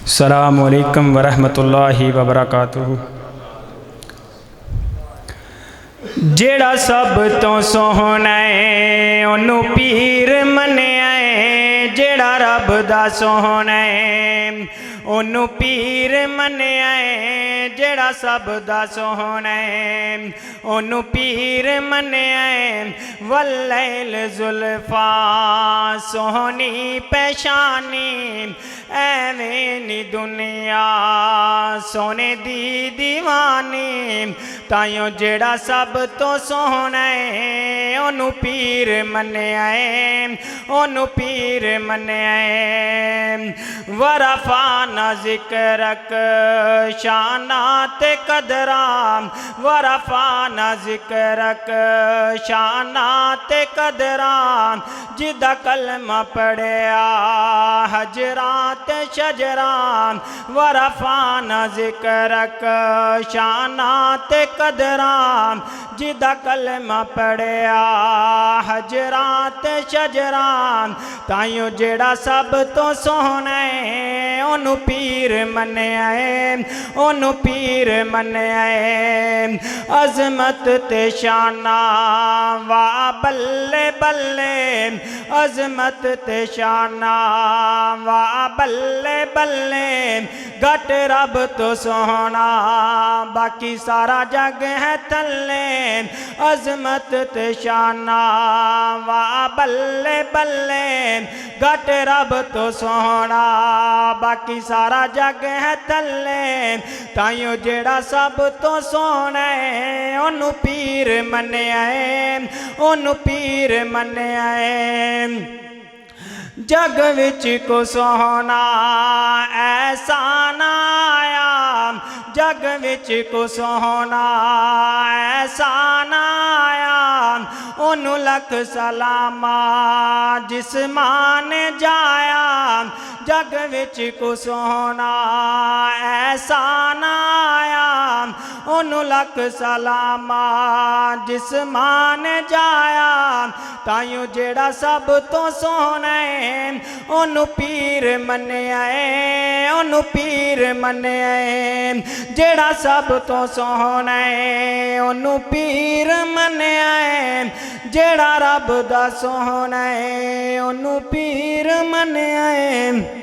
अस्सलामु अलैकुम वरहमतुल्लाहि वबरकातुहू। जेड़ा सब तो सोहना है ओनू पीर मन्निया है, जेड़ा रब दा सोहना है ओनू पीर मन्निया है, जेड़ा सब दा सोहना है ओनू पीर मन्निया है। वल्लैल जुल्फा सोहनी पहचानी, एवें नी दुनिया सोने दी दीवानी। ताइयों जेड़ा सब तो सोहना है ओनू पीर मन्निया है, ओनू पीर मन्निया है। वरफा ना जिक्रक शाना ते कदरा, वरफा ना जिक्रक शाना ते कदरा। जिदा कलमा पढ़िया हजरा ते शजरा, वरफा ना जिक्रक शाना ते कदरा। जिदा कलमा पढ़िया हजरा ते शजरा। ताइयों जेड़ा सब तो सोहना है ओनू पीर मन्निया है, ओनू पीर मन्निया है। अजमत ते शाना वाह बल्ले बल्ले, अजमत ते शाना वाह बल्ले बल्ले। गट रब तो सोहना बाकी सारा जग है थल्ले, अजमत ते शाना वाह बल्ले बल्ले। गट रब तो सोहना बाकी सारा जग है थल्ले। ताइयों जेड़ा सब तो सोहना है ओनू पीर मन्निया है, ओनू पीर मन्निया है। जग विच को सोहना ऐसा ना आया, जग विच को सोहना ऐसा ना आया। ओनू लख सलामा जिस मान जाया, जग विच को सोहना ऐसा ना आया। ओनू लख सलामा जिस मान जाया। ताइयों जेड़ा सब तो सोहना है ओनू पीर मन्निया है, ओनू पीर मन्निया है। जेड़ा सब तो सोहना है ओनू पीर मन्निया है, जेड़ा रब दा सोहना है ओनू पीर मन्निया है।